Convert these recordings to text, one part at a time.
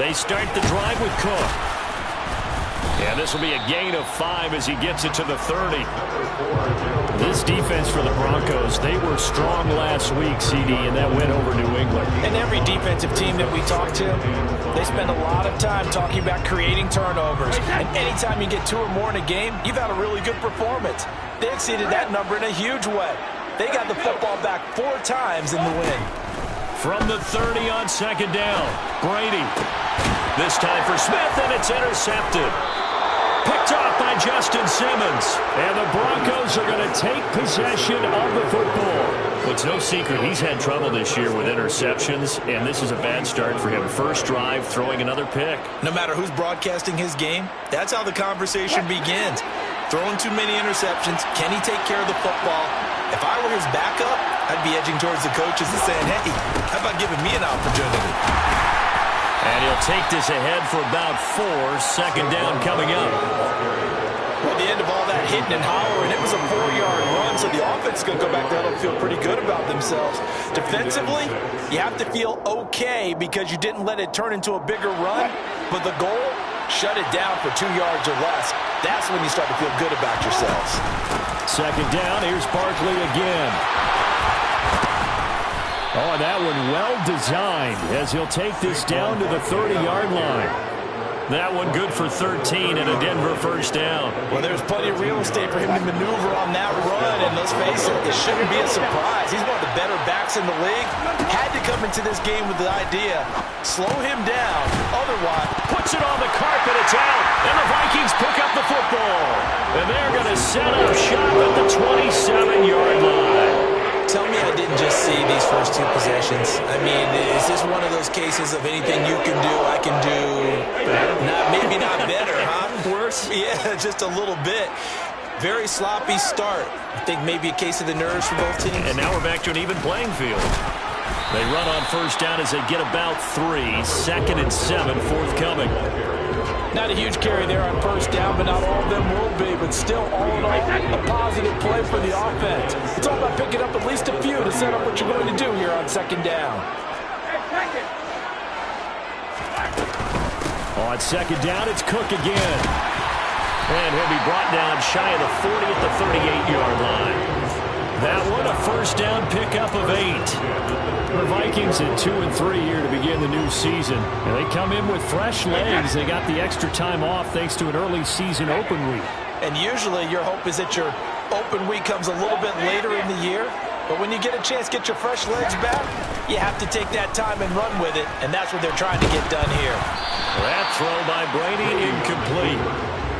They start the drive with Cook. And this will be a gain of 5 as he gets it to the 30. This defense for the Broncos, they were strong last week, CD, and that went over New England. And every defensive team that we talk to, they spend a lot of time talking about creating turnovers. And anytime you get 2 or more in a game, you've had a really good performance. They exceeded that number in a huge way. They got the football back 4 times in the win. From the 30 on second down, Brady. This time for Smith, and it's intercepted. Picked off by Justin Simmons. And the Broncos are going to take possession of the football. Well, it's no secret he's had trouble this year with interceptions, and this is a bad start for him. First drive, throwing another pick. No matter who's broadcasting his game, that's how the conversation begins. Throwing too many interceptions. Can he take care of the football? If I were his backup, I'd be edging towards the coaches and saying, hey, how about giving me an opportunity? And he'll take this ahead for about 4. Second down coming up. Well, the end of all that hitting and hollering, it was a 4-yard run, so the offense is going to go back there and feel pretty good about themselves. Defensively, you have to feel okay because you didn't let it turn into a bigger run, but the goal, shut it down for 2 yards or less. That's when you start to feel good about yourselves. Second down, here's Barkley again. Oh, that one well designed as he'll take this down to the 30-yard line. That one good for 13 and a Denver first down. Well, there's plenty of real estate for him to maneuver on that run, and let's face it, it shouldn't be a surprise. He's one of the better backs in the league. Had to come into this game with the idea, slow him down, otherwise puts it on the carpet, it's out, and the Vikings pick up the football. And they're going to set up shop at the 27-yard line. Tell me I didn't just see these first 2 possessions. I mean, is this one of those cases of anything you can do, I can do, maybe not better, huh? Worse? Yeah, just a little bit. Very sloppy start. I think maybe a case of the nerves for both teams. And now we're back to an even playing field. They run on first down as they get about 3. Second and 7, forthcoming. Not a huge carry there on first down, but not all of them will be. But still, all in all, a positive play for the offense. It's all about picking up at least a few to set up what you're going to do here on second down. On second down, it's Cook again. And he'll be brought down shy of the 40 at the 38-yard line. That one, a first down pickup of 8. The Vikings at 2-3 here to begin the new season. And they come in with fresh legs. They got the extra time off thanks to an early season open week. And usually your hope is that your open week comes a little bit later in the year. But when you get a chance to get your fresh legs back, you have to take that time and run with it. And that's what they're trying to get done here. That throw by Brady incomplete.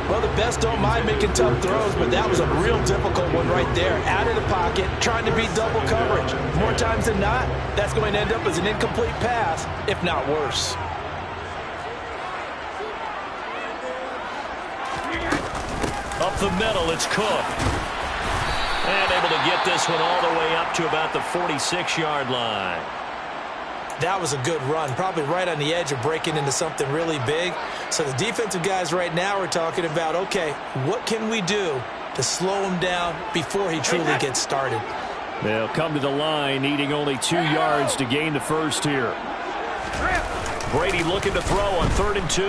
Well, the best don't mind making tough throws, but that was a real difficult one right there. Out of the pocket, trying to beat double coverage. More times than not, that's going to end up as an incomplete pass, if not worse. Up the middle, it's Cook. And able to get this one all the way up to about the 46-yard line. That was a good run, probably right on the edge of breaking into something really big. So the defensive guys right now are talking about, okay, what can we do to slow him down before he truly gets started? They'll come to the line, needing only 2 yards to gain the first here. Brady looking to throw on 3rd and 2.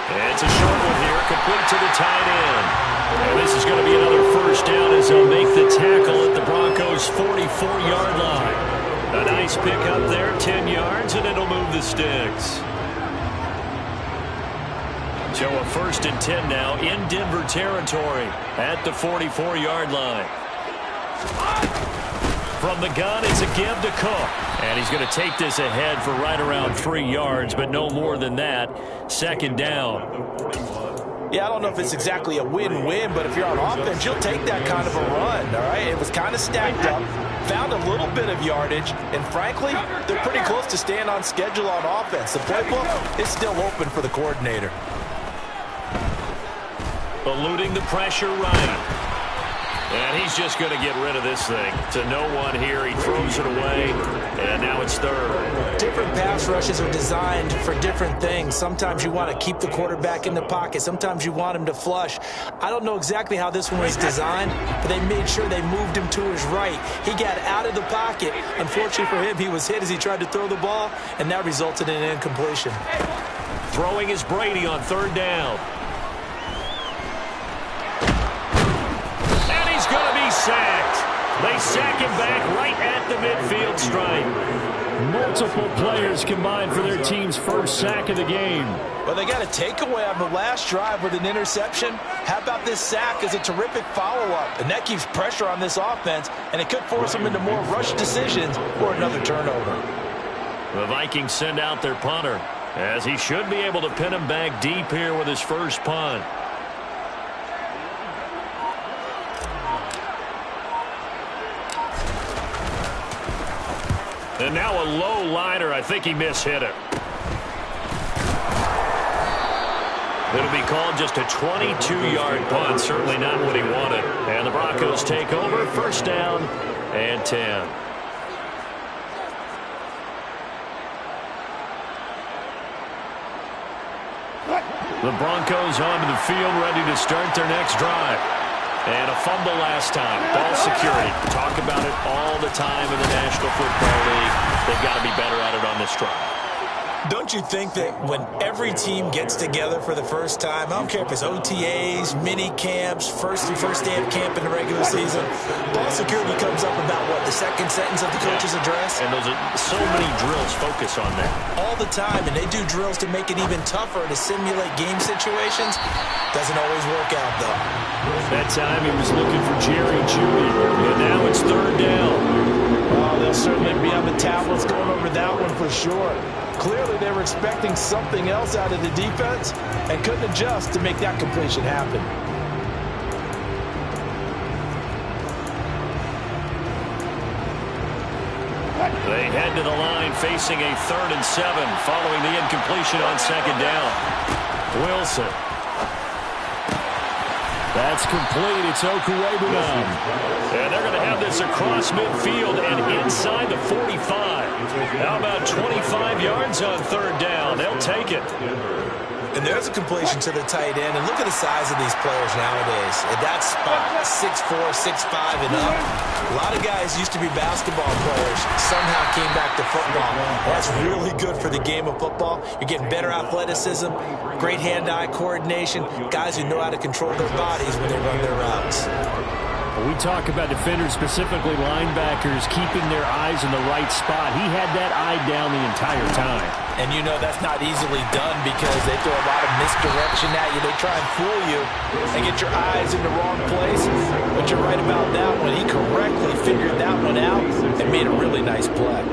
And it's a short one here, complete to the tight end. And this is going to be another first down as they'll make the tackle at the Broncos' 44-yard line. A nice pick up there, 10 yards, and it'll move the sticks. So a 1st and 10 now in Denver territory at the 44-yard line. From the gun, it's a give to Cook. And he's going to take this ahead for right around 3 yards, but no more than that. 2nd down. Yeah, I don't know if it's exactly a win-win, but if you're on offense, you'll take that kind of a run, all right? It was kind of stacked up, found a little bit of yardage, and frankly, they're pretty close to staying on schedule on offense. The playbook is still open for the coordinator. Eluding the pressure right. And he's just going to get rid of this thing. To no one here. He throws it away, and now it's third. Different pass rushes are designed for different things. Sometimes you want to keep the quarterback in the pocket. Sometimes you want him to flush. I don't know exactly how this one was designed, but they made sure they moved him to his right. He got out of the pocket. Unfortunately for him, he was hit as he tried to throw the ball, and that resulted in an incompletion. Throwing is Brady on third down. And he's going to be sacked. They sack him back right at the midfield stripe. Multiple players combined for their team's first sack of the game. Well, they got a takeaway on the last drive with an interception. How about this sack as a terrific follow-up? And that keeps pressure on this offense, and it could force them into more rush decisions or another turnover. The Vikings send out their punter, as he should be able to pin him back deep here with his first punt. And now a low liner. I think he mishit it. It'll be called just a 22-yard punt. Certainly not what he wanted. And the Broncos take over. First down and 10. The Broncos onto the field, ready to start their next drive. And a fumble last time. Ball security. Talk about it all the time in the National Football League. They've got to be better at it on this drive. Don't you think that when every team gets together for the first time, I don't care if it's OTAs, mini camps, first day of camp in the regular season, ball security comes up about what, the second sentence of the coach's address? And those are so many drills focus on that. All the time, and they do drills to make it even tougher to simulate game situations. Doesn't always work out, though. That time he was looking for Jerry Jeudy, and now it's third down. Oh, they'll certainly be on the tablets going over that one for sure. Clearly, they were expecting something else out of the defense and couldn't adjust to make that completion happen. They head to the line facing a 3rd and 7 following the incompletion on second down. Wilson. That's complete. It's Okuwebunam. And they're going to have this across midfield and inside the 45. How about 25 yards on third down? They'll take it. And there's a completion to the tight end. And look at the size of these players nowadays. At that spot, 6'4", 6'5", and up. A lot of guys used to be basketball players, somehow came back to football. That's really good for the game of football. You're getting better athleticism, great hand-eye coordination, guys who know how to control their bodies when they run their routes. We talk about defenders, specifically linebackers, keeping their eyes in the right spot. He had that eye down the entire time. And you know that's not easily done because they throw a lot of misdirection at you. They try and fool you and get your eyes in the wrong place. But you're right about that one. He correctly figured that one out and made a really nice play.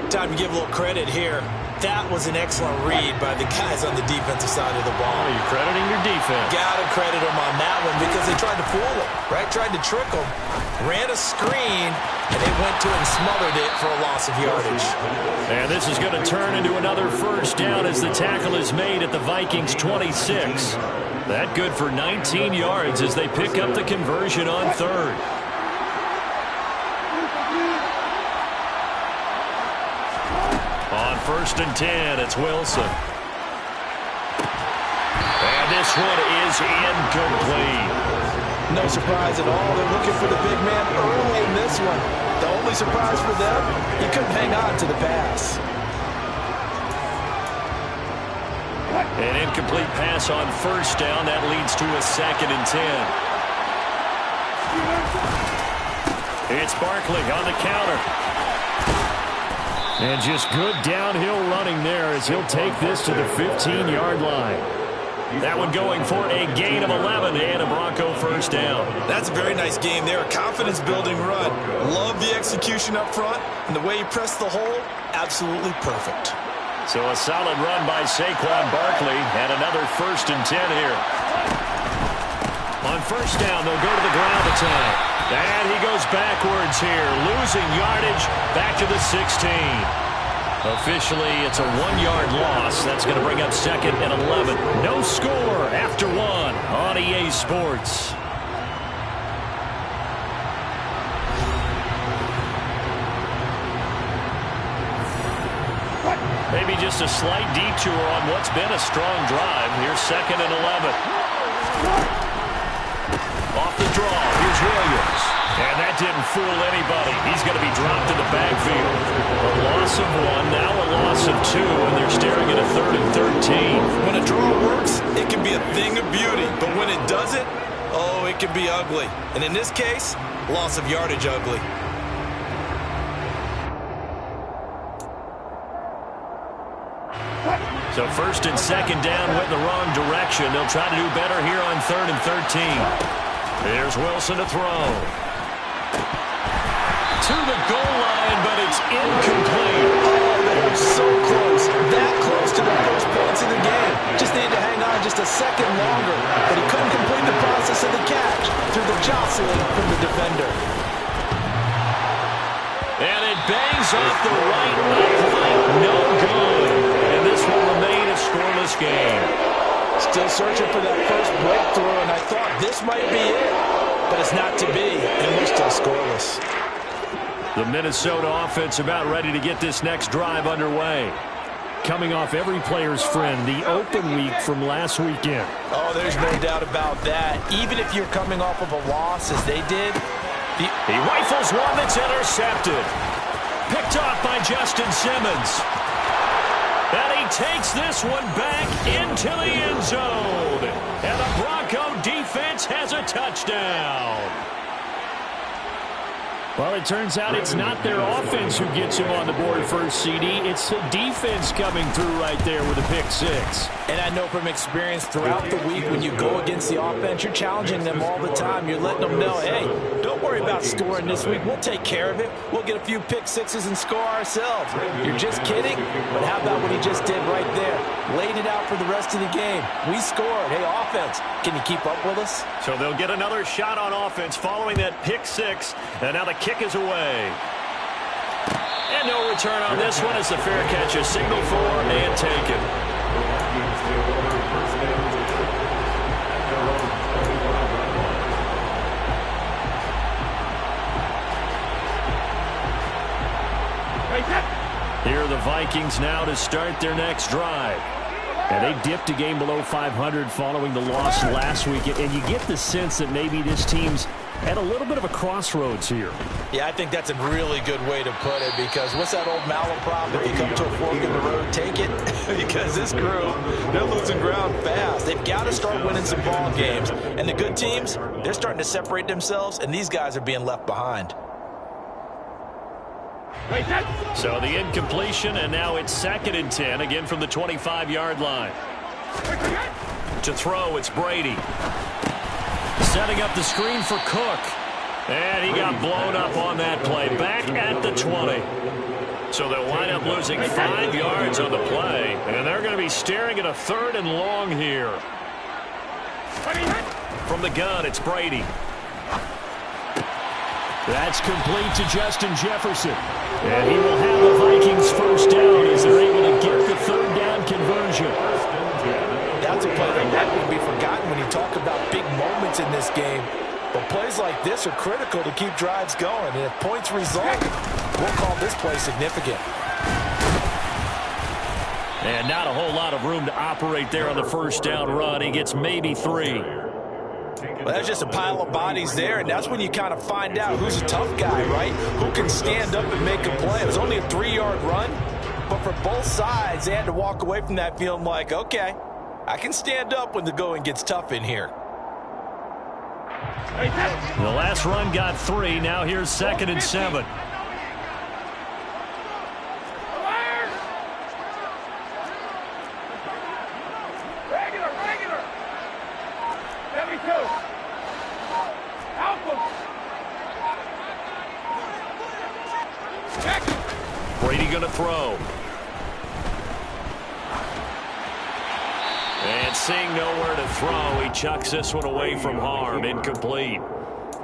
Time to give a little credit here. That was an excellent read by the guys on the defensive side of the ball. Oh, you're crediting your defense. Got to credit them on that one because they tried to fool him, right? Tried to trick him, ran a screen, and they went to and smothered it for a loss of yardage. And this is going to turn into another first down as the tackle is made at the Vikings' 26. That good for 19 yards as they pick up the conversion on third. On 1st and 10, it's Wilson. And this one is incomplete. No surprise at all. They're looking for the big man early in this one. The only surprise for them, he couldn't hang on to the pass. An incomplete pass on 1st down. That leads to a 2nd and 10. It's Barkley on the counter. And just good downhill running there as he'll take this to the 15-yard line. That one going for a gain of 11 and a Bronco first down. That's a very nice game there. A confidence-building run. Love the execution up front, and the way he pressed the hole, absolutely perfect. So a solid run by Saquon Barkley and another 1st and 10 here. On 1st down, they'll go to the ground attack. And he goes backwards here, losing yardage back to the 16. Officially, it's a 1-yard loss. That's going to bring up 2nd and 11. No score after 1 on EA Sports. just a slight detour on what's been a strong drive. Here's 2nd and 11. Off the draw, here's Williams. And that didn't fool anybody. He's going to be dropped in the backfield. A loss of 1, now a loss of 2, and they're staring at a 3rd and 13. When a draw works, it can be a thing of beauty. But when it doesn't, oh, it can be ugly. And in this case, loss of yardage ugly. So 1st and 2nd down went in the wrong direction. They'll try to do better here on 3rd and 13. There's Wilson to throw. To the goal line, but it's incomplete. Oh, they were so close. That close to the first points of the game. Just needed to hang on just a second longer. But he couldn't complete the process of the catch through the jostling from the defender. And it bangs off the right upright. No good. And this will remain a scoreless game. Still searching for that first breakthrough, and I thought this might be it. But it's not to be, and we're still scoreless. The Minnesota offense about ready to get this next drive underway. Coming off every player's friend, the open week from last weekend. Oh, there's no doubt about that. Even if you're coming off of a loss, as they did. He rifles one that's intercepted. Picked off by Justin Simmons. And he takes this one back into the end zone. And the Bronco defense has a touchdown. Well, it turns out it's not their offense who gets him on the board first, CD. It's the defense coming through right there with a pick 6. And I know from experience throughout the week, when you go against the offense, you're challenging them all the time. You're letting them know, hey, don't worry about scoring this week. We'll take care of it. We'll get a few pick 6s and score ourselves. You're just kidding? But how about what he just did right there? Laid it out for the rest of the game. We scored. Hey, offense, can you keep up with us? So they'll get another shot on offense following that pick 6. And now the kick is away. And no return on this one as the fair catch is signaled for and taken. Here are the Vikings now to start their next drive. And they dipped a game below 500 following the loss last week. And you get the sense that maybe this team's at a little bit of a crossroads here. Yeah, I think that's a really good way to put it, because what's that old malaprop? If you come to a fork in the road, take it. Because this crew, they're losing ground fast. They've got to start winning some ball games. And the good teams, they're starting to separate themselves, and these guys are being left behind. So the incompletion, and now it's 2nd and 10, again from the 25-yard line. To throw, it's Brady. Setting up the screen for Cook. And he got blown up on that play. Back at the 20. So they'll wind up losing 5 yards on the play. And they're going to be staring at a 3rd and long here. From the gun, it's Brady. That's complete to Justin Jefferson. And he will have the Vikings first down as they're able to get the 3rd down conversion. That's a play that never will be forgotten when you talk about big moments in this game. But plays like this are critical to keep drives going. And if points result, we'll call this play significant. And not a whole lot of room to operate there on the first down run. He gets maybe 3. Well, that's just a pile of bodies there, and that's when you kind of find out who's a tough guy, right? Who can stand up and make a play. It was only a 3-yard run, but for both sides, they had to walk away from that feeling like, okay, I can stand up when the going gets tough in here. The last run got 3. Now here's 2nd and 7. Brady going to throw. And seeing nowhere to throw, he chucks this one away from harm. Incomplete.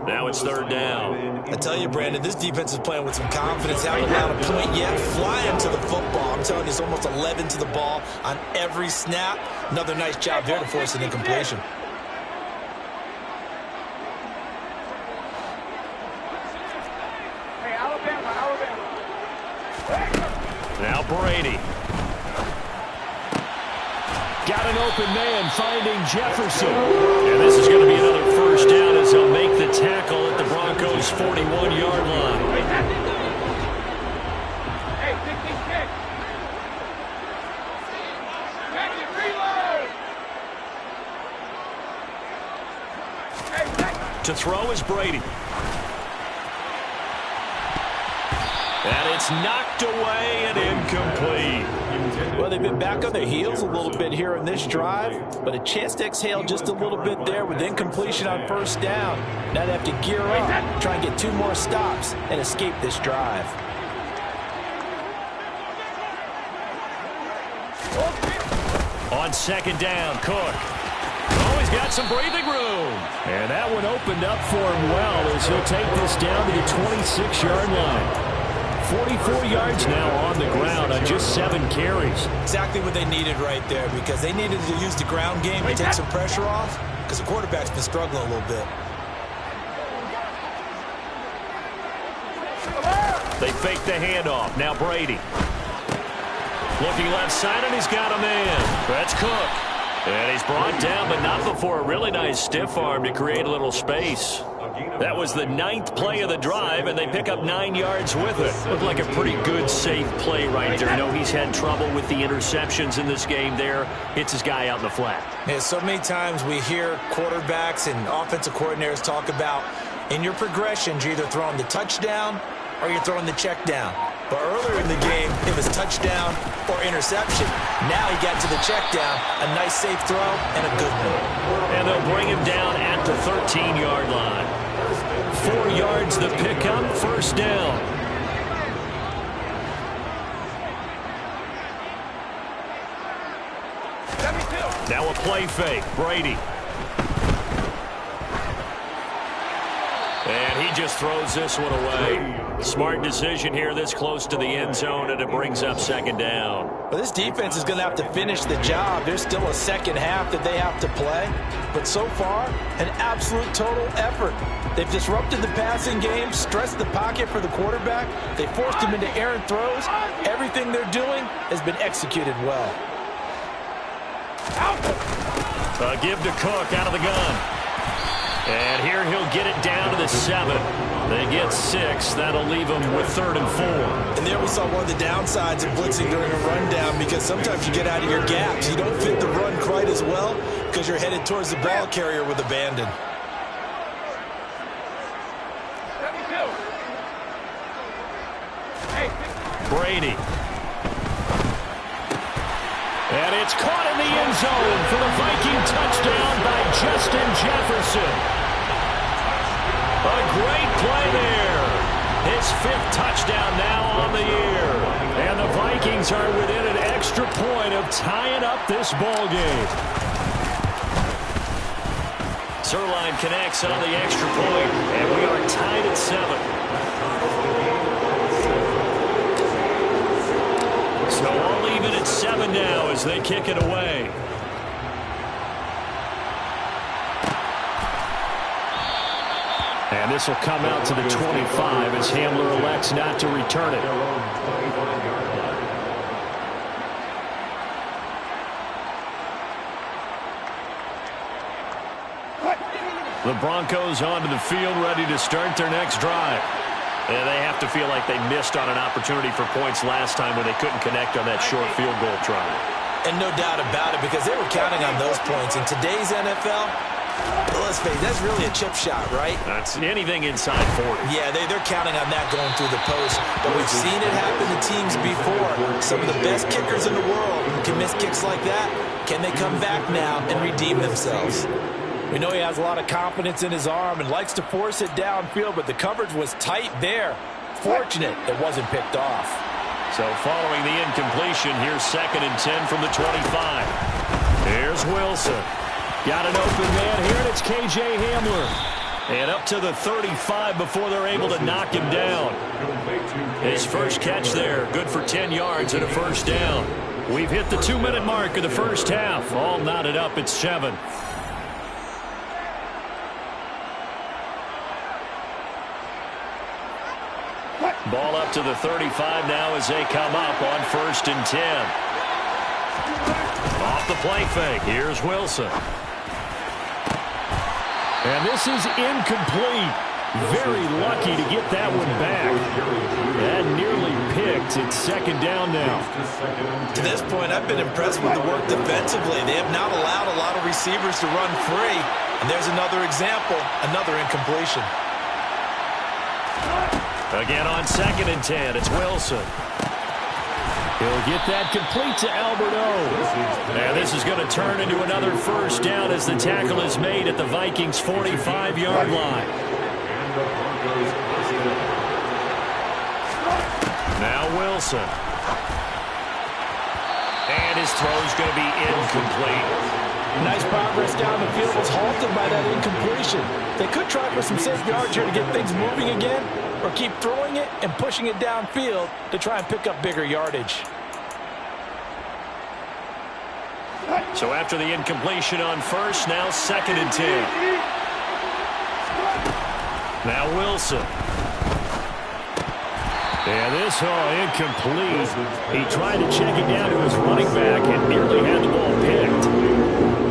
Now it's 3rd down. I tell you, Brandon, this defense is playing with some confidence. Haven't allowed a point yet. Flying to the football. I'm telling you, it's almost 11 to the ball on every snap. Another nice job there to force an incompletion. Now Brady. Got an open man finding Jefferson. And this is going to be another first down as they'll make the tackle at the Broncos' 41-yard line. To throw is Brady. And it's knocked away and incomplete. Well, they've been back on their heels a little bit here in this drive, but a chance to exhale just a little bit there with incompletion on first down. Now they have to gear up, try and get 2 more stops, and escape this drive. On second down, Cook. Oh, he's got some breathing room. And that one opened up for him well as he'll take this down to the 26-yard line. 44 yards now on the ground on just 7 carries. Exactly what they needed right there, because they needed to use the ground game to take some pressure off, because the quarterback's been struggling a little bit. They fake the handoff. Now Brady. Looking left side, and he's got a man. That's Cook. And he's brought down, but not before a really nice stiff arm to create a little space. That was the 9th play of the drive, and they pick up 9 yards with it. Looked like a pretty good, safe play right there. I know he's had trouble with the interceptions in this game there. Hits his guy out in the flat. Yeah, so many times we hear quarterbacks and offensive coordinators talk about in your progressions, you're either throwing the touchdown or you're throwing the check down. But earlier in the game, it was touchdown or interception. Now he got to the check down, a nice safe throw, and a good one. And they'll bring him down at the 13-yard line. 4 yards the pickup, first down. Now a play fake, Brady. And he just throws this one away. Smart decision here this close to the end zone, and it brings up second down. Well, this defense is going to have to finish the job. There's still a second half that they have to play. But so far, an absolute total effort. They've disrupted the passing game, stressed the pocket for the quarterback. They forced him into errant throws. Everything they're doing has been executed well. Give to Cook out of the gun. And here he'll get it down to the 7. They get 6. That'll leave them with 3rd and 4. And there we saw one of the downsides of blitzing during a rundown, because sometimes you get out of your gaps. You don't fit the run quite as well because you're headed towards the ball carrier with abandon. Brady. And it's caught in the end zone for the Viking touchdown by Justin Jefferson. A great play there. His 5th touchdown now on the year. And the Vikings are within an extra point of tying up this ball game. Zerline connects on the extra point, and we are tied at 7. So all even at 7 now as they kick it away. And this will come out to the 25 as Hamler elects not to return it. The Broncos onto the field, ready to start their next drive. And they have to feel like they missed on an opportunity for points last time when they couldn't connect on that short field goal try. And no doubt about it, because they were counting on those points. In today's NFL, let's face it, that's really a chip shot, right? That's anything inside 40. Yeah, they're counting on that going through the post. But we've seen it happen to teams before. Some of the best kickers in the world can miss kicks like that. Can they come back now and redeem themselves? We know he has a lot of confidence in his arm and likes to force it downfield, but the coverage was tight there. Fortunate it wasn't picked off. So following the incompletion, here's 2nd and 10 from the 25. Here's Wilson. Got an open man here, and it's K.J. Hamler. And up to the 35 before they're able to knock him down. His first catch there, good for 10 yards and a first down. We've hit the 2-minute mark of the first half. All knotted up at 7. Ball up to the 35 now as they come up on 1st and 10. Off the play fake, here's Wilson. And this is incomplete. Very lucky to get that one back. That nearly picked. It's second down now. To this point, I've been impressed with the work defensively. They have not allowed a lot of receivers to run free. And there's another example, another incompletion. Again on 2nd and 10, it's Wilson. He'll get that complete to Alberto. And this is going to turn into another first down as the tackle is made at the Vikings' 45-yard line. Now Wilson. And his throw's going to be incomplete. Nice progress down the field was halted by that incompletion. They could try for some safe yards here to get things moving again, or keep throwing it and pushing it downfield to try and pick up bigger yardage. So after the incompletion on first, now 2nd and 10. Now Wilson. And this, incomplete. He tried to check it down to his running back and nearly had the ball picked.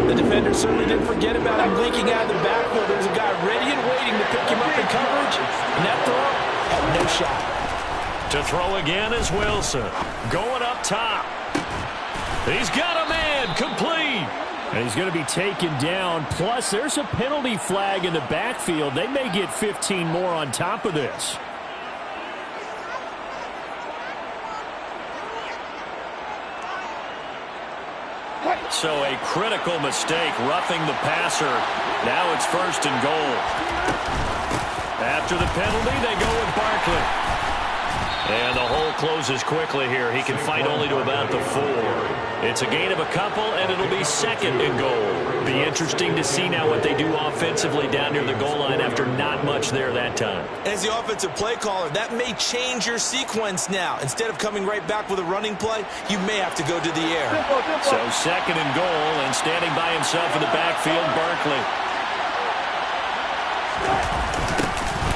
The defender certainly didn't forget about him leaking out of the backfield. There was a guy ready and waiting to pick him up in coverage, and that throw had no shot. To throw again is Wilson. Going up top. He's got a man, complete. And he's going to be taken down. Plus, there's a penalty flag in the backfield. They may get 15 more on top of this. So a critical mistake, roughing the passer. Now it's 1st and goal. After the penalty, they go with Barkley. And the hole closes quickly here. He can fight only to about the 4. It's a gain of a couple, and it'll be 2nd and goal. Be interesting to see now what they do offensively down near the goal line after not much there that time. As the offensive play caller, that may change your sequence now. Instead of coming right back with a running play, you may have to go to the air. So 2nd and goal, and standing by himself in the backfield, Barkley.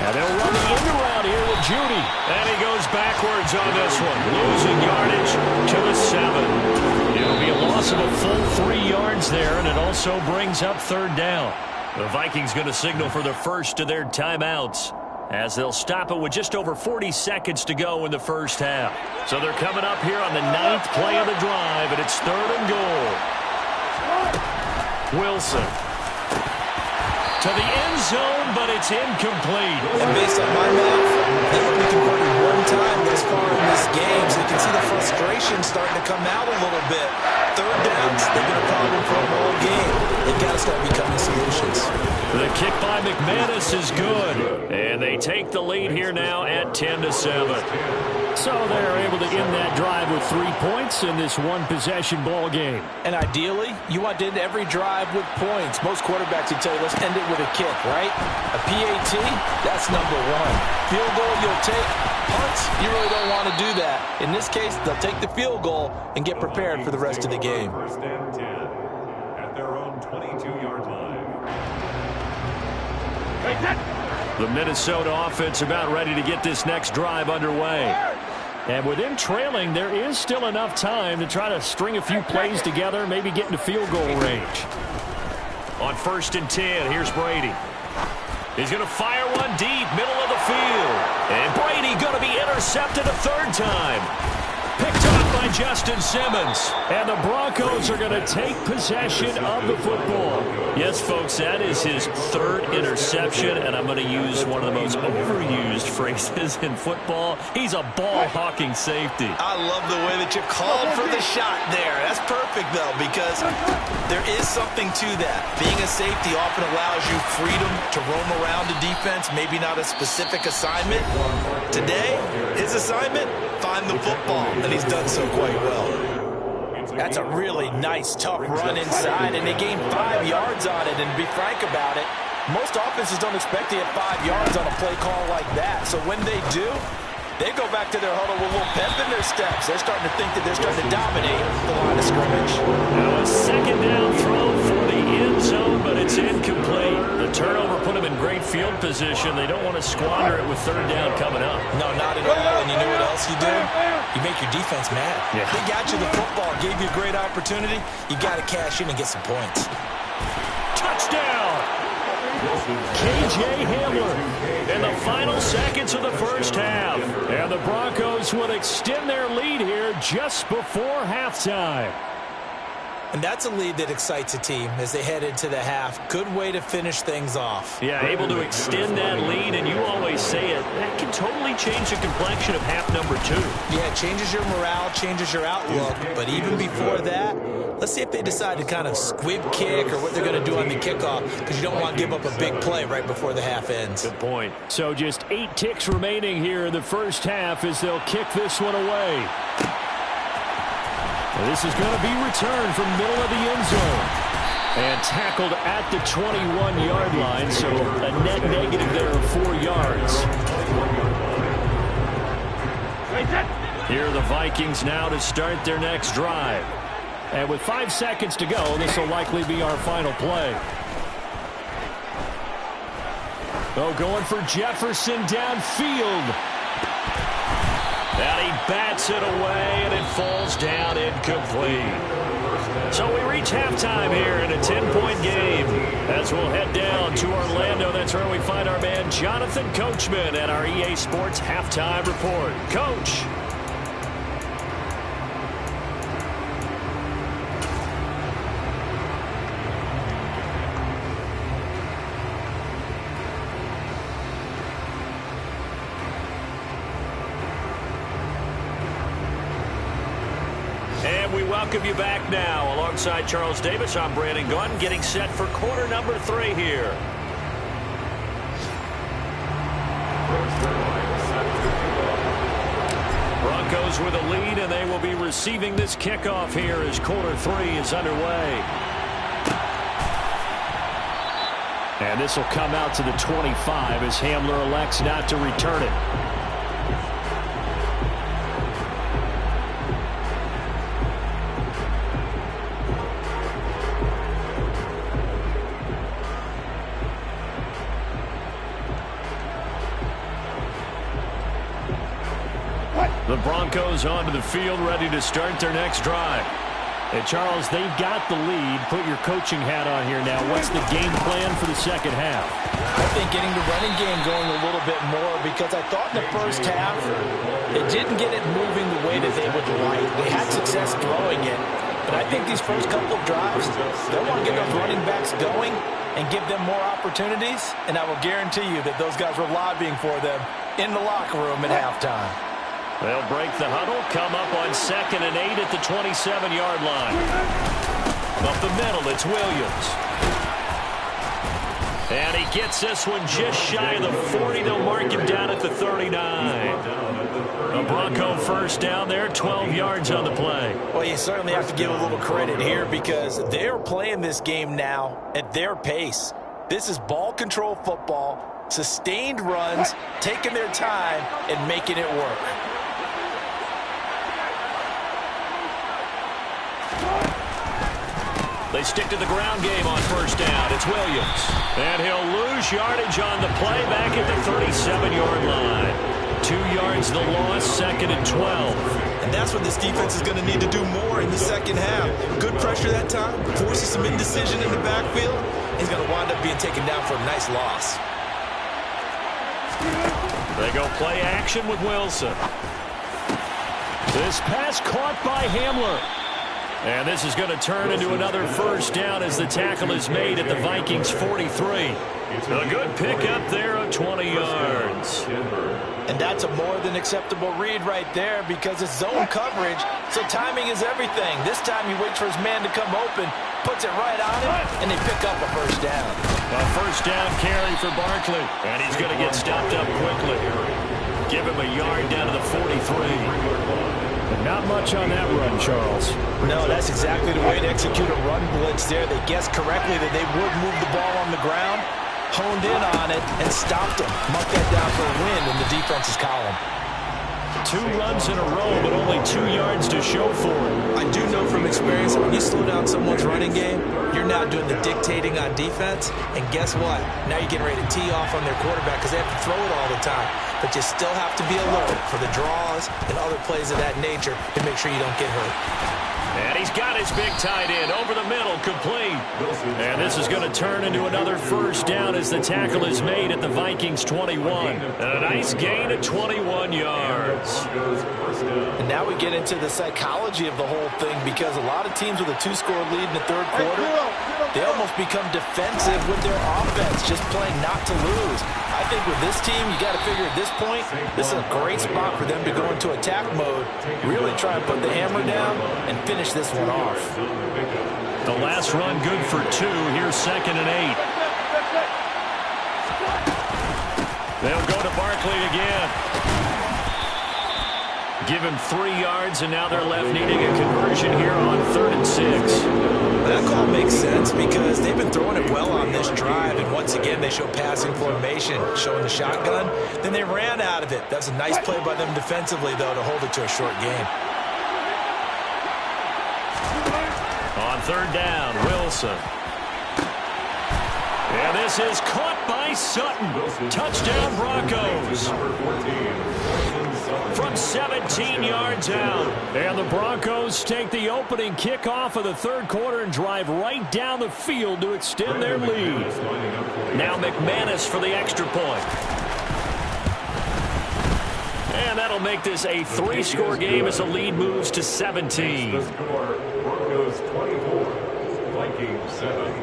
And they'll run the end around here with Judy. And he goes backwards on this one. Losing yardage to the 7. It'll be a loss of a full 3 yards there, and it also brings up 3rd down. The Vikings going to signal for the first of their timeouts as they'll stop it with just over 40 seconds to go in the first half. So they're coming up here on the 9th play of the drive, and it's 3rd and goal. Wilson. To the end zone, but it's incomplete. And based on my math, they've only converted 1 time thus far in this game, so you can see the frustration starting to come out a little bit. 3rd downs, they've been a problem for them all game. They've got to start becoming solutions. The kick by McManus is good, and they take the lead here now at 10-7. So they're able to end that drive with 3 points in this one-possession ball game. And ideally, you want to end every drive with points. Most quarterbacks would tell you, let's end it with a kick, right? A PAT, that's number 1. Field goal, you'll take. Punts, you really don't want to do that. In this case, they'll take the field goal and get prepared for the rest of the game. First and 10 at their own 22-yard line. The Minnesota offense about ready to get this next drive underway. And with them trailing, there is still enough time to try to string a few plays together, maybe get into field goal range. On 1st and 10, here's Brady. He's going to fire one deep, middle of the field. And Brady going to be intercepted a 3rd time. Picked off by Justin Simmons. And the Broncos are going to take possession of the football. Yes, folks, that is his 3rd interception, and I'm going to use one of the most overused phrases in football. He's a ball-hawking safety. I love the way that you called for the shot there. That's perfect, though, because there is something to that. Being a safety often allows you freedom to roam around the defense, maybe not a specific assignment. Today, his assignment, find the football, and he's done so quite well. That's a really nice, tough run inside, and they gained 5 yards on it. And to be frank about it, most offenses don't expect to get 5 yards on a play call like that. So when they do, they go back to their huddle with a little pep in their steps. They're starting to think that they're starting to dominate the line of scrimmage. Now a 2nd down throw for the end zone, but it's incomplete. The turnover put them in great field position. They don't want to squander it with third down coming up. No, not at all. And you know what else you do? You make your defense mad. Yeah. They got you the football, gave you a great opportunity. You got to cash in and get some points. Touchdown! K.J. Hamler in the final seconds of the first half. And the Broncos would extend their lead here just before halftime. And that's a lead that excites a team as they head into the half. Good way to finish things off. Yeah, able to extend that lead, and you always say it, that can totally change the complexion of half number 2. Yeah, it changes your morale, changes your outlook. But even before that, let's see if they decide to kind of squib kick or what they're going to do on the kickoff, because you don't want to give up a big play right before the half ends. Good point. So just 8 ticks remaining here in the first half as they'll kick this one away. This is going to be returned from middle of the end zone. And tackled at the 21-yard line, so a net negative there of 4 yards. Here are the Vikings now to start their next drive. And with 5 seconds to go, this will likely be our final play. Oh, going for Jefferson downfield. And he bats it away, and it falls down incomplete. So we reach halftime here in a 10-point game. As we'll head down to Orlando, that's where we find our man Jonathan Coachman at our EA Sports Halftime Report. Coach. And we welcome you back now. Alongside Charles Davis, I'm Brandon Gunn, getting set for quarter number 3 here. Broncos with a lead, and they will be receiving this kickoff here as quarter 3 is underway. And this will come out to the 25 as Hamler elects not to return it. The Broncos onto the field, ready to start their next drive. And Charles, they've got the lead. Put your coaching hat on here now. What's the game plan for the second half? I think getting the running game going a little bit more, because I thought in the first half they didn't get it moving the way that they would like. They had success throwing it, but I think these first couple of drives, they'll want to get those running backs going and give them more opportunities, and I will guarantee you that those guys were lobbying for them in the locker room at halftime. They'll break the huddle, come up on 2nd and 8 at the 27-yard line. Up the middle, it's Williams. And he gets this one just shy of the 40. They'll mark him down at the 39. A Bronco first down there, 12 yards on the play. Well, you certainly have to give a little credit here because they're playing this game now at their pace. This is ball control football, sustained runs, taking their time and making it work. They stick to the ground game on first down. It's Williams. And he'll lose yardage on the play back at the 37-yard line. 2 yards the loss, 2nd and 12. And that's what this defense is going to need to do more in the second half. Good pressure that time, forces some indecision in the backfield. He's going to wind up being taken down for a nice loss. They go play action with Wilson. This pass caught by Hamler. And this is going to turn into another first down as the tackle is made at the Vikings 43. A good pickup there of 20 yards. And that's a more than acceptable read right there because it's zone coverage, so timing is everything. This time he waits for his man to come open, puts it right on him, and they pick up a first down. A first down carry for Barkley, and he's going to get stopped up quickly. Give him a yard down to the 43. Not much on that run, Charles. No, that's exactly the way to execute a run blitz there. They guessed correctly that they would move the ball on the ground, honed in on it, and stopped him. Mark that down for a win in the defense's column. 2 runs in a row, but only 2 yards to show for it. I do know from experience that when you slow down someone's running game, you're now doing the dictating on defense. And guess what? Now you're getting ready to tee off on their quarterback because they have to throw it all the time. But you still have to be alert for the draws and other plays of that nature to make sure you don't get hurt. And he's got his big tight end over the middle, complete. And this is going to turn into another first down as the tackle is made at the Vikings 21. And a nice gain of 21 yards. And now we get into the psychology of the whole thing, because a lot of teams with a 2-score lead in the third quarter, they almost become defensive with their offense, just playing not to lose. I think with this team, you got to figure at this point, this is a great spot for them to go into attack mode, really try and put the hammer down and finish this one off. The last run good for 2. Here's 2nd and 8. They'll go to Barkley again. Give him 3 yards, and now they're left needing a conversion here on 3rd and 6. That call makes sense because they've been throwing it well on this drive, and once again they show passing formation, showing the shotgun. Then they ran out of it. That's a nice play by them defensively, though, to hold it to a short gain. On 3rd down, Wilson. And this is caught by Sutton. Touchdown, Broncos. From 17 yards out. And the Broncos take the opening kickoff of the third quarter and drive right down the field to extend their lead. Now McManus for the extra point. And that'll make this a 3-score game as the lead moves to 17. The score, Broncos 24, Vikings 7.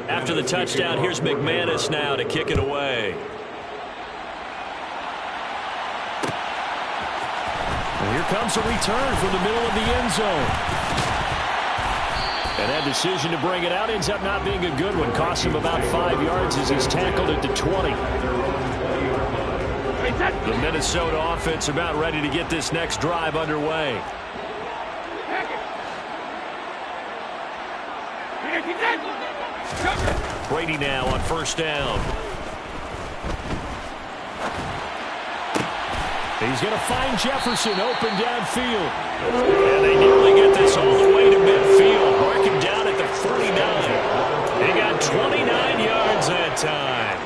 After the touchdown, here's McManus now to kick it away. And here comes a return from the middle of the end zone. And that decision to bring it out ends up not being a good one. Costs him about 5 yards as he's tackled at the 20. The Minnesota offense about ready to get this next drive underway. Brady now on 1st down. He's going to find Jefferson open downfield. And they nearly get this all the way to midfield. Mark him down at the 49. He got 29 yards that time.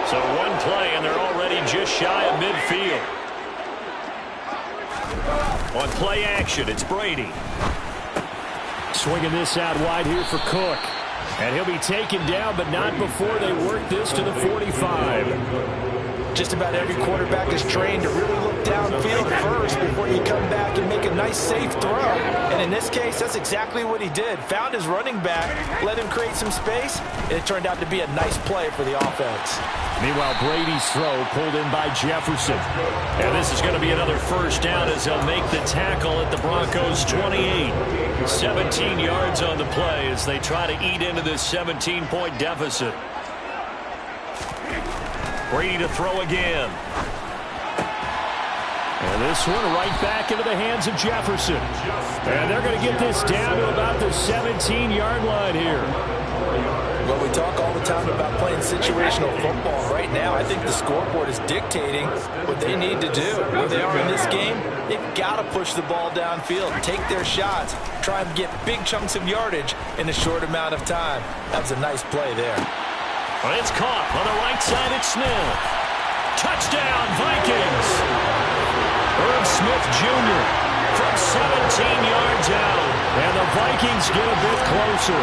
So 1 play, and they're already just shy of midfield. On play action, it's Brady. Swinging this out wide here for Cook. And he'll be taken down, but not before they work this to the 45. Just about every quarterback is trained to really look downfield first before you come back and make a nice, safe throw. And in this case, that's exactly what he did. Found his running back, let him create some space, and it turned out to be a nice play for the offense. Meanwhile, Brady's throw pulled in by Jefferson. And this is going to be another first down as they'll make the tackle at the Broncos 28. 17 yards on the play as they try to eat into this 17-point deficit. Brady to throw again. And this one right back into the hands of Jefferson. And they're going to get this down to about the 17-yard line here. Well, we talk all the time about playing situational football. Right now, I think the scoreboard is dictating what they need to do. Where they are in this game, they've got to push the ball downfield, take their shots, try and get big chunks of yardage in a short amount of time. That was a nice play there. Well, it's caught on the right side. It's Smith. Touchdown, Vikings. Irv Smith Jr. from 17 yards out. And the Vikings get a bit closer.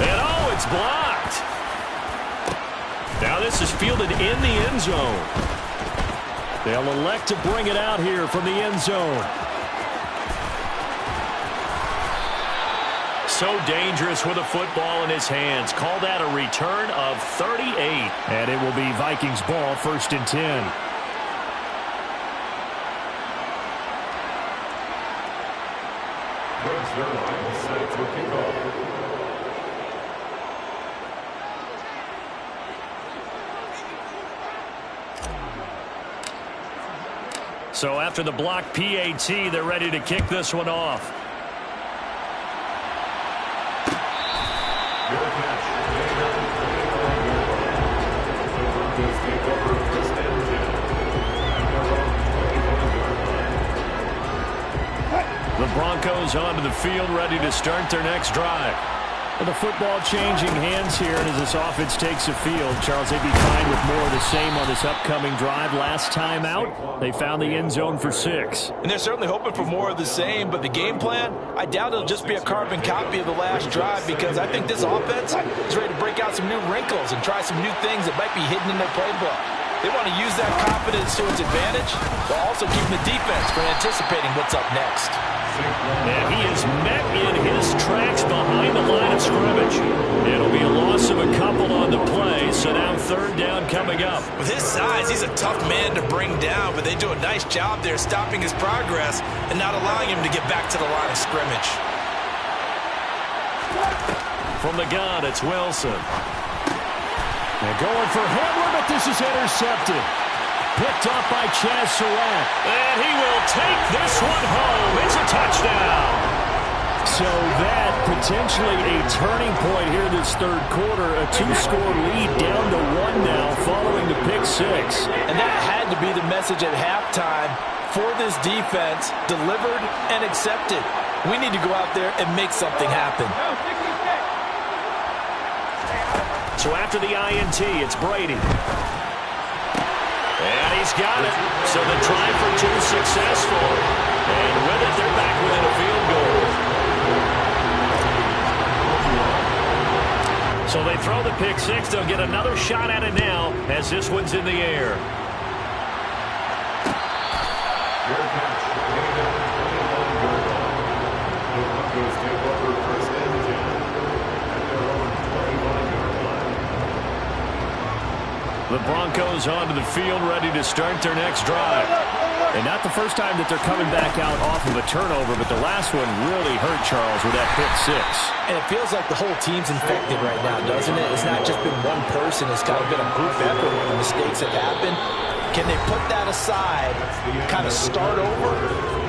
And oh, it's blocked. Now this is fielded in the end zone. They'll elect to bring it out here from the end zone. So dangerous with a football in his hands. Call that a return of 38. And it will be Vikings ball, 1st and 10. Their line set for kickoff. So after the block PAT, they're ready to kick this one off. Broncos onto the field, ready to start their next drive. The football changing hands here, and as this offense takes the field, Charles, they'd be fine with more of the same on this upcoming drive. Last time out, they found the end zone for 6. And they're certainly hoping for more of the same, but the game plan, I doubt it'll just be a carbon copy of the last drive, because I think this offense is ready to break out some new wrinkles and try some new things that might be hidden in their playbook. They want to use that confidence to its advantage, while also keeping the defense from anticipating what's up next. And he is met in his tracks behind the line of scrimmage. It'll be a loss of a couple on the play, so now 3rd down coming up. With his size, he's a tough man to bring down, but they do a nice job there stopping his progress and not allowing him to get back to the line of scrimmage. From the gun, it's Wilson. They're going for Hamler, but this is intercepted. Picked off by Chaz Surratt. And he will take this one home. It's a touchdown. So that potentially a turning point here this third quarter. A 2-score lead down to 1 now following the pick 6. And that had to be the message at halftime for this defense, delivered and accepted. We need to go out there and make something happen. So after the INT, it's Brady. And he's got it. So the try for 2 successful. And with it, they're back within a field goal. So they throw the pick 6. They'll get another shot at it now as this one's in the air. The Broncos onto the field, ready to start their next drive. And not the first time that they're coming back out off of a turnover, but the last one really hurt Charles with that pick 6. And it feels like the whole team's infected right now, doesn't it? It's not just been one person. It's kind of been a group effort when the mistakes have happened. Can they put that aside, kind of start over,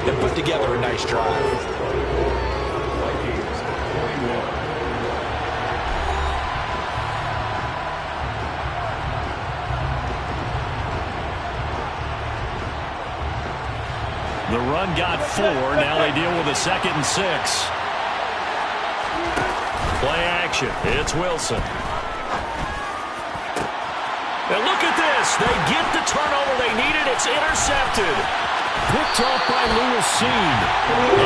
and put together a nice drive? The run got 4. Now they deal with a 2nd and 6. Play action. It's Wilson. And look at this. They get the turnover they needed. It's intercepted. Picked off by Lewis Seen.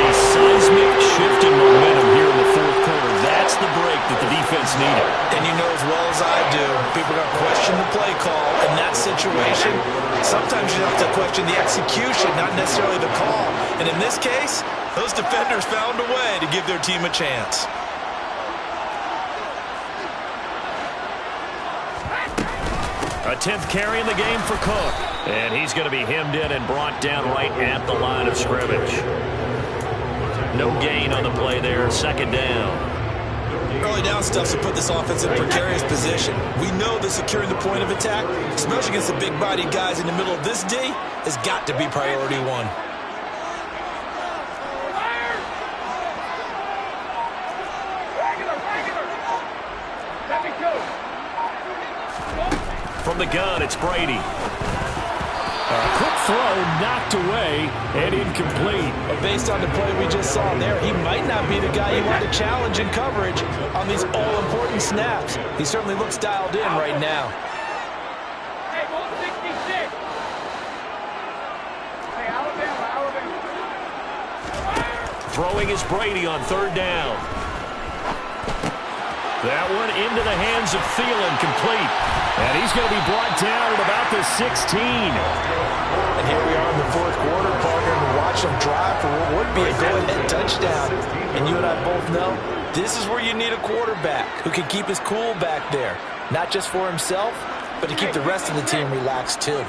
A seismic shift in momentum here in the 4th quarter. That's the break that the defense needed. And you know as well as I do, people are going to question the play call in that situation. Sometimes you have to question the execution, not necessarily the call. And in this case, those defenders found a way to give their team a chance. A 10th carry in the game for Cook. And he's going to be hemmed in and brought down right at the line of scrimmage. No gain on the play there. 2nd down. Early down stuff to put this offense in a precarious position. We know that securing the point of attack, especially against the big-bodied guys in the middle of this D, has got to be priority 1. From the gun, it's Brady. A quick throw knocked away and incomplete. But based on the play we just saw there, he might not be the guy you want to challenge in coverage on these all-important snaps. He certainly looks dialed in right now. Hey, 166. Hey, Alabama. Throwing is Brady on 3rd down. That one into the hands of Thielen, complete. And he's going to be brought down at about the 16. And here we are in the 4th quarter, partner, and watch them drive for what would be a go-ahead touchdown. And you and I both know this is where you need a quarterback who can keep his cool back there. Not just for himself, but to keep the rest of the team relaxed too.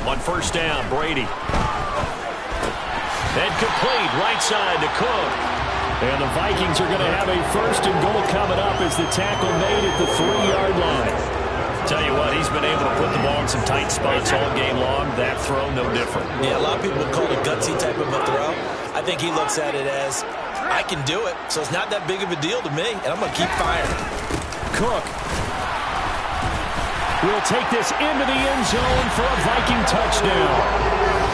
On 1st down, Brady. And complete, right side to Cook. And the Vikings are going to have a 1st and goal coming up as the tackle made at the 3-yard line. Tell you what, he's been able to put the ball in some tight spots all game long. That throw, no different. Yeah, a lot of people would call it a gutsy type of a throw. I think he looks at it as, I can do it, so it's not that big of a deal to me, and I'm going to keep firing. Cook will take this into the end zone for a Viking touchdown.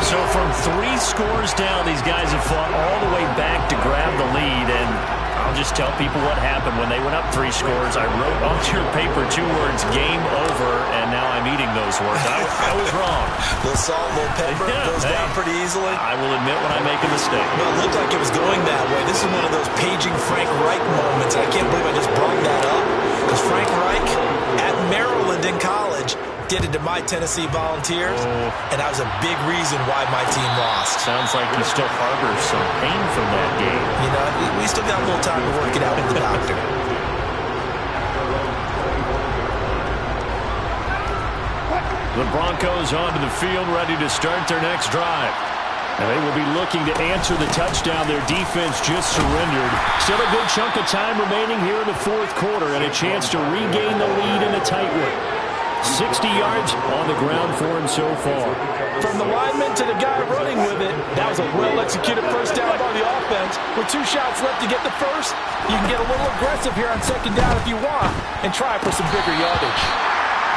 So from 3 scores down, these guys have fought all the way back to grab the lead, and I'll just tell people what happened when they went up 3 scores. I wrote onto your paper 2 words, game over, and now I'm eating those words. I was wrong. A little salt, a little pepper, goes down pretty easily. I will admit when I make a mistake. Well, it looked like it was going that way. This is one of those paging Frank Reich moments. I can't believe I just brought that up. Because Frank Reich at Maryland in college did it to my Tennessee Volunteers, and that was a big reason why my team lost. Sounds like you still harbor some pain from that game. You know, we still got a little time to work it out with the doctor. The Broncos onto the field, ready to start their next drive. And they will be looking to answer the touchdown their defense just surrendered. Still a good chunk of time remaining here in the 4th quarter, and a chance to regain the lead in a tight one. 60 yards on the ground for him so far. From the lineman to the guy running with it, that was a well-executed first down by the offense. With 2 shots left to get the first, you can get a little aggressive here on 2nd down if you want and try for some bigger yardage.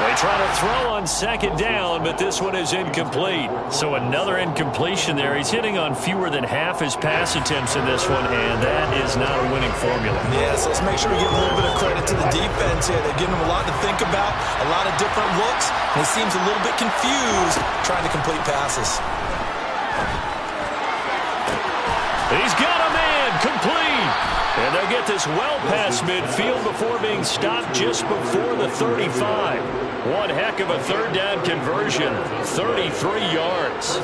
They try to throw on 2nd down, but this one is incomplete. So another incompletion there. He's hitting on fewer than half his pass attempts in this one, and that is not a winning formula. Yeah, so let's make sure we give a little bit of credit to the defense here. They're giving him a lot to think about, a lot of different looks, and he seems a little bit confused trying to complete passes. He's got a man, complete. And they'll get this well past midfield before being stopped just before the 35. One heck of a 3rd down conversion, 33 yards.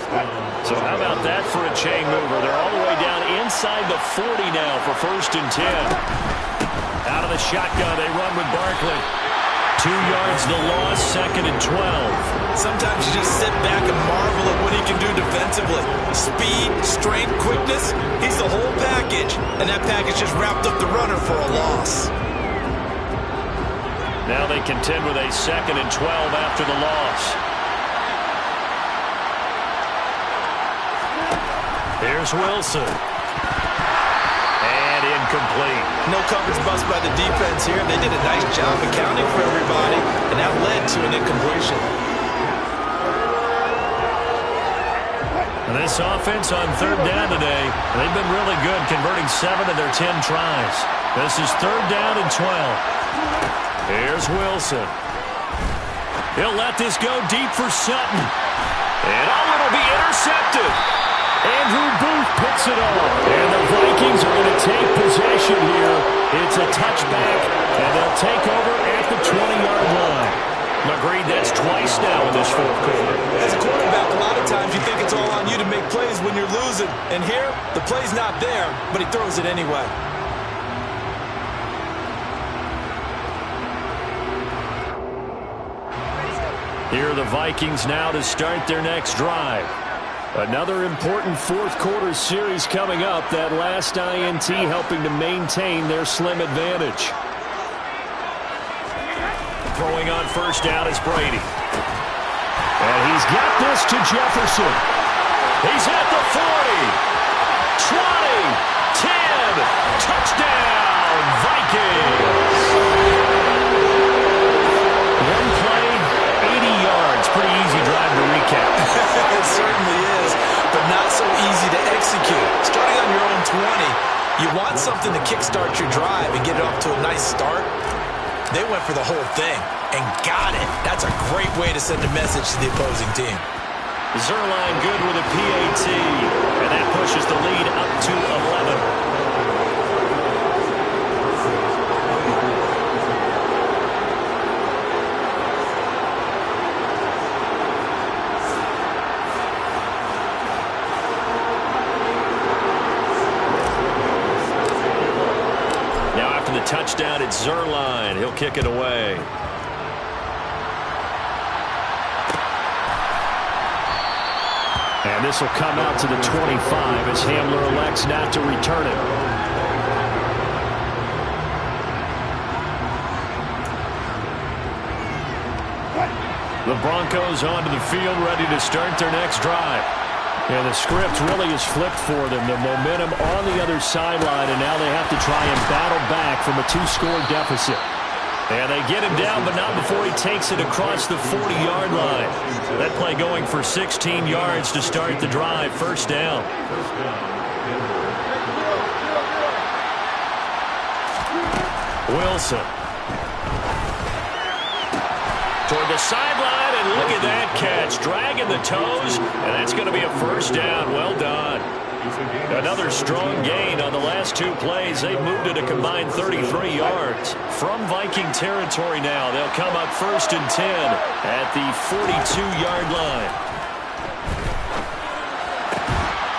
So how about that for a chain mover? They're all the way down inside the 40 now for 1st and 10. Out of the shotgun, they run with Barkley. 2 yards the loss, 2nd and 12. Sometimes you just sit back and marvel at what he can do defensively. Speed, strength, quickness, he's the whole package. And that package just wrapped up the runner for a loss. Now they contend with a 2nd and 12 after the loss. Here's Wilson. And incomplete. No coverage bust by the defense here. They did a nice job accounting for everybody, and that led to an incompletion. And this offense on 3rd down today, they've been really good, converting 7 of their 10 tries. This is 3rd down and 12. Here's Wilson. He'll let this go deep for Sutton. And it'll be intercepted. Andrew Booth picks it off. And the Vikings are going to take possession here. It's a touchback, and they'll take over at the 20-yard line. Agreed, that's twice now in this 4th quarter. As a quarterback, a lot of times you think it's all on you to make plays when you're losing. And here, the play's not there, but he throws it anyway. Here are the Vikings now to start their next drive. Another important 4th quarter series coming up. That last INT helping to maintain their slim advantage. Throwing on 1st down is Brady. And he's got this to Jefferson. He's at the 40. 20. 10. Touchdown, Vikings. One play, 80 yards. Pretty easy drive to recap. It certainly is, but not so easy to execute. Starting on your own 20, you want something to kickstart your drive and get it off to a nice start. They went for the whole thing and got it. That's a great way to send a message to the opposing team. Zerline good with a PAT, and that pushes the lead up to 11. Touchdown, it's Zerline. He'll kick it away. And this will come out to the 25 as Hamler elects not to return it. The Broncos onto the field, ready to start their next drive. And the script really is flipped for them. The momentum on the other sideline, and now they have to try and battle back from a 2-score deficit. And they get him down, but not before he takes it across the 40-yard line. That play going for 16 yards to start the drive. First down. Wilson. Toward the sideline, and look at that catch. Dragging the toes, and that's going to be a first down. Well done. Another strong gain on the last two plays. They've moved it a combined 33 yards. From Viking territory now, they'll come up 1st and 10 at the 42-yard line.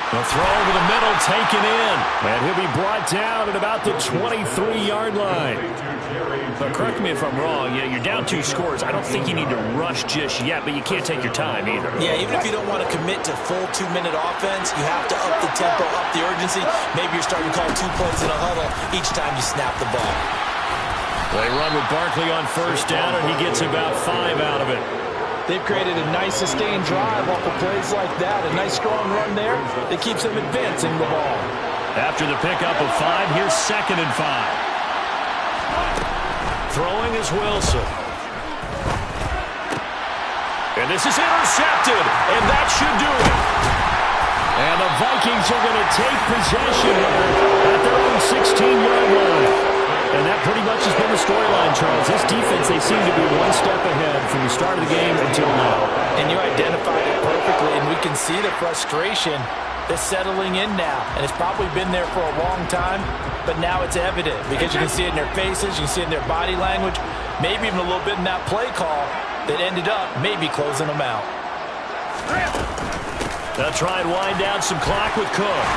The throw over the middle, taken in. And he'll be brought down at about the 23-yard line. But correct me if I'm wrong, you're down 2 scores. I don't think you need to rush just yet, but you can't take your time either. Yeah, even if you don't want to commit to full 2-minute offense, you have to up the tempo, up the urgency. Maybe you're starting to call 2 plays in a huddle each time you snap the ball. They run with Barkley on first down, and he gets about 5 out of it. They've created a nice sustained drive off of plays like that. A nice strong run there that keeps them advancing the ball. After the pickup of 5, here's 2nd and 5. Throwing is Wilson. And this is intercepted, and that should do it. And the Vikings are going to take possession at their own 16-yard line. And that pretty much has been the storyline, Charles. This defense, they seem to be one step ahead from the start of the game until now. And you identified it perfectly, and we can see the frustration that's settling in now. And it's probably been there for a long time, but now it's evident because you can see it in their faces, you can see it in their body language, maybe even a little bit in that play call that ended up maybe closing them out. They'll try and wind down some clock with Cook.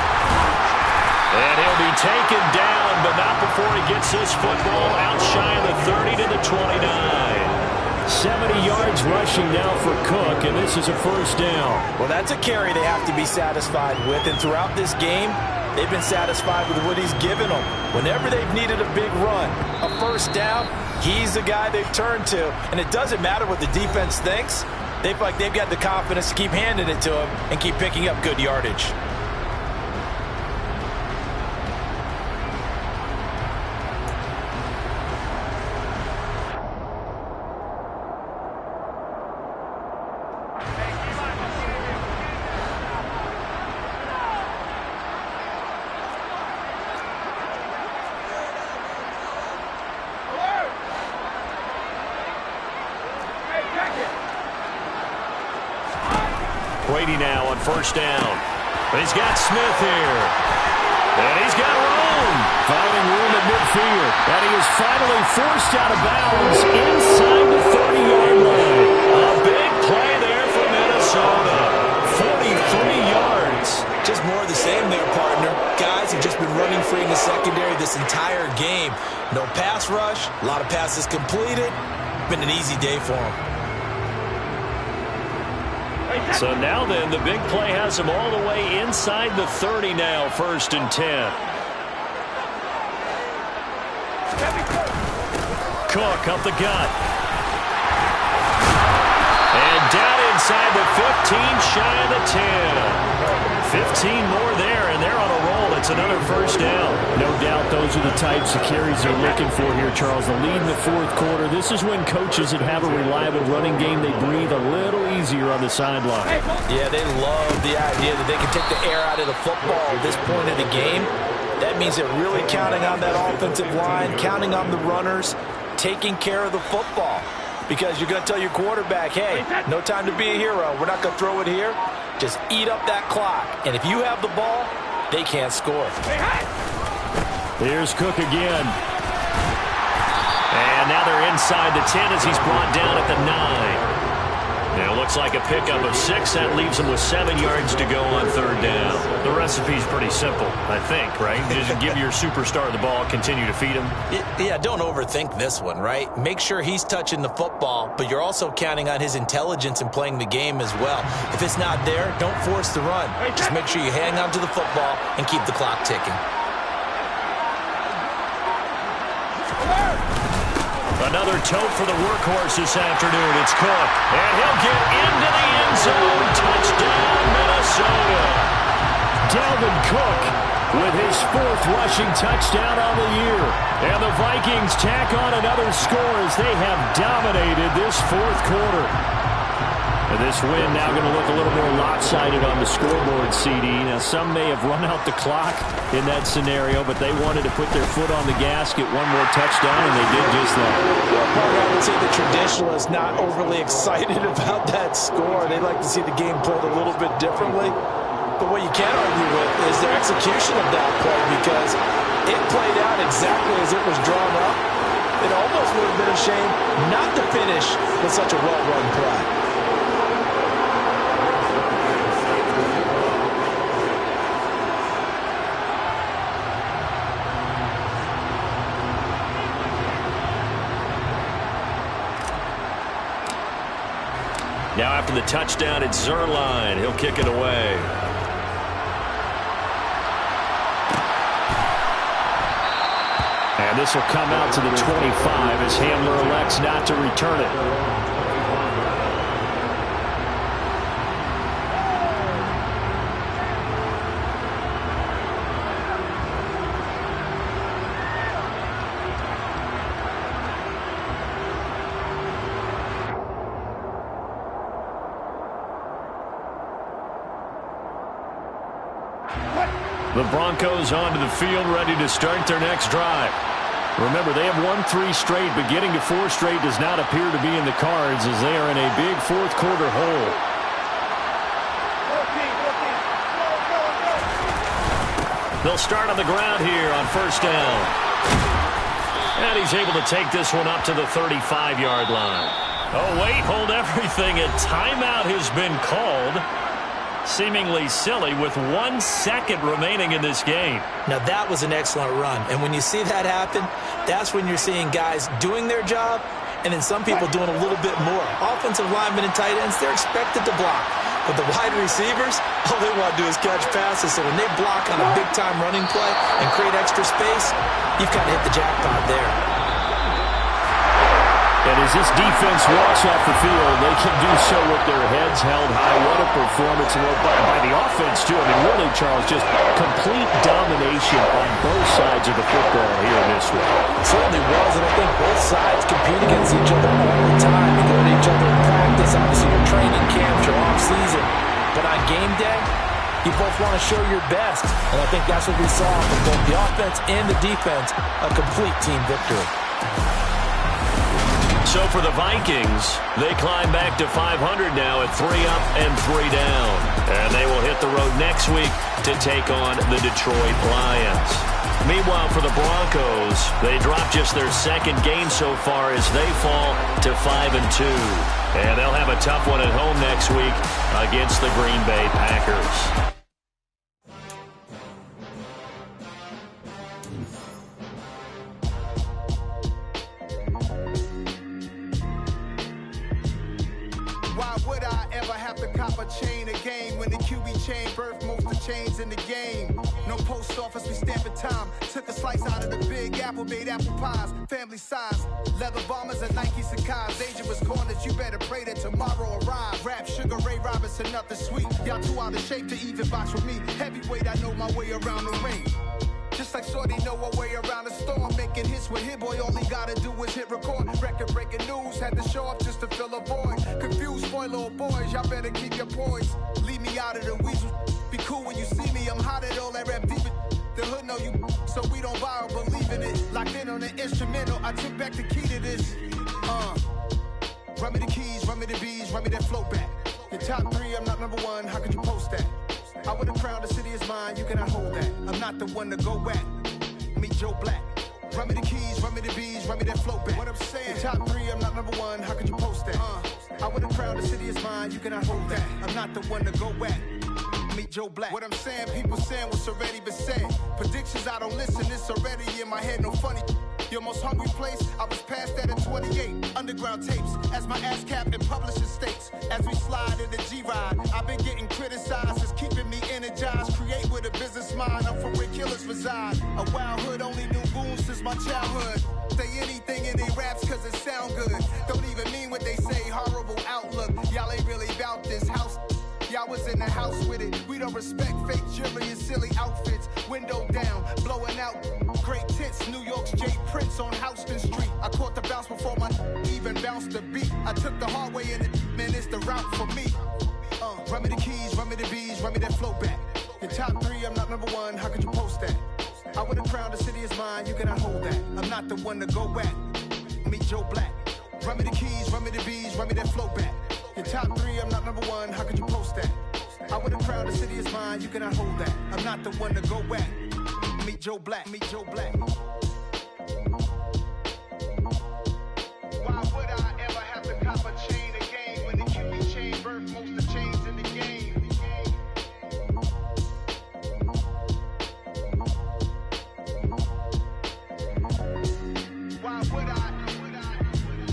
And he'll be taken down, but not before he gets this football out shy of the 30 to the 29. 70 yards rushing now for Cook, and this is a first down. Well, that's a carry they have to be satisfied with, and throughout this game, they've been satisfied with what he's given them. Whenever they've needed a big run, a first down, he's the guy they've turned to. And it doesn't matter what the defense thinks. They feel like they've got the confidence to keep handing it to him and keep picking up good yardage. Brady now on first down. He's got Smith here. And he's got room. Finding room at midfield. And he is finally forced out of bounds inside the 30-yard line. A big play there for Minnesota. 43 yards. Just more of the same there, partner. Guys have just been running free in the secondary this entire game. No pass rush. A lot of passes completed. Been an easy day for them. So now then, the big play has him all the way inside the 30 now, 1st and 10. Cook up the gut. And down inside the 15, shy of the 10. 15 more there, and they're on a roll. It's another first down. No doubt those are the types of carries they're looking for here, Charles. The lead in the 4th quarter. This is when coaches that have a reliable running game, they breathe a little easier on the sideline. Yeah, they love the idea that they can take the air out of the football at this point of the game. That means they're really counting on that offensive line, counting on the runners, taking care of the football. Because you're going to tell your quarterback, hey, no time to be a hero. We're not going to throw it here. Just eat up that clock. And if you have the ball, they can't score. Here's Cook again. And now they're inside the 10 as he's brought down at the 9. Now it looks like a pickup of 6. That leaves him with 7 yards to go on 3rd down. The recipe's pretty simple, I think, right? Just give your superstar the ball, continue to feed him. Yeah, don't overthink this one, right? Make sure he's touching the football, but you're also counting on his intelligence in playing the game as well. If it's not there, don't force the run. Just make sure you hang on to the football and keep the clock ticking. Another tote for the workhorse this afternoon. It's Cook. And he'll get into the end zone. Touchdown, Minnesota. Dalvin Cook with his 4th rushing touchdown on the year. And the Vikings tack on another score as they have dominated this 4th quarter. And this win now going to look a little more lopsided on the scoreboard, CD. Now, some may have run out the clock in that scenario, but they wanted to put their foot on the gas, get one more touchdown, and they did just that. Well, Parker, I would say the traditionalists not overly excited about that score. They like to see the game played a little bit differently. But what you can't argue with is their execution of that play, because it played out exactly as it was drawn up. It almost would have been a shame not to finish with such a well-run play. Now after the touchdown, it's Zerline. He'll kick it away. And this will come out to the 25 as Hamler elects not to return it. The Broncos onto the field, ready to start their next drive. Remember, they have won 3 straight, but getting to 4 straight does not appear to be in the cards as they are in a big 4th quarter hole. They'll start on the ground here on 1st down. And he's able to take this one up to the 35-yard line. Oh, wait, hold everything. A timeout has been called. Seemingly silly with 1 second remaining in this game. Now that was an excellent run, and when you see that happen, that's when you're seeing guys doing their job and then some people doing a little bit more. Offensive linemen and tight ends, they're expected to block, but the wide receivers, all they want to do is catch passes. So when they block on a big-time running play and create extra space, you've kind of hit the jackpot there. And as this defense walks off the field, they can do so with their heads held high. What a performance by the offense, too. I mean, really, Charles, just complete domination on both sides of the football here in this one. It certainly was, and I think both sides compete against each other all the time. You go to each other in practice, obviously your training camps, your off-season. But on game day, you both want to show your best. And I think that's what we saw from both the offense and the defense, a complete team victory. So for the Vikings, they climb back to 500 now at 3 up and 3 down. And they will hit the road next week to take on the Detroit Lions. Meanwhile, for the Broncos, they drop just their 2nd game so far as they fall to 5-2. And they'll have a tough one at home next week against the Green Bay Packers. Chain a game when the QB chain birth most of chains in the game. No post office, we stamping time. Took a slice out of the big apple, made apple pies, family size. Leather bombers and Nike Sacai's. Dangerous corners, you better pray that tomorrow arrive. Rap, Sugar Ray Robinson, nothing sweet. Y'all too out of shape to even box with me. Heavyweight, I know my way around the ring. Just like Shorty know her way around the storm. Making hits with Hit Boy, all he gotta do is hit record. Record-breaking news, had to show up just to fill a void. Confused, spoiled little boys, y'all better keep your poise. Leave me out of the weasel. Be cool when you see me, I'm hot at all that rap deep. The hood know you, so we don't borrow, believe in it. Locked in on the instrumental, I took back the key to this. Run me the keys, run me the bees, run me that flow back. Your top 3, I'm not number 1, how could you post that? I would have crowned the city is mine, you cannot hold that. I'm not the one to go back. Meet Joe Black. Run me the keys, run me the bees, run me that flow back. What I'm saying, top 3, I'm not number 1, how could you post that? I would have crowned the city is mine, you cannot hold that. I'm not the one to go back. Meet Joe Black. What I'm saying, people saying what's already been said. Predictions, I don't listen, it's already in my head, no funny. Your most hungry place, I was past that at 28. Underground tapes, as my ass cap in publishing states. As we slide in the G-Ride, I've been getting criticized. It's keeping me energized. Create with a business mind, I'm from where killers reside. A wild hood, only knew goons since my childhood. Say anything in they raps cause it sound good. Don't even mean what they say, horrible outlook. Y'all ain't really about this house. Y'all was in the house with it. We don't respect fake jewelry and silly outfits. Window down, blowing out great tits. New York's J. Prince on Houston Street. I caught the bounce before my even bounced the beat. I took the hard way in it, man, it's the route for me. Run me the keys, run me the bees, run me that flow back. Your top 3, I'm not number 1, how could you post that? I would have crowned the city is mine, you cannot hold that. I'm not the one to go back. Meet Joe Black. Run me the keys, run me the bees, run me that flow back. Your top 3, I'm not number 1, how could you post that? I would have crowned the city is mine, you cannot hold that. I'm not the one to go back. Meet Joe Black, meet Joe Black. Why would I ever have to cop a chain again when the QB chain birthed most of the chains in the game? Why would I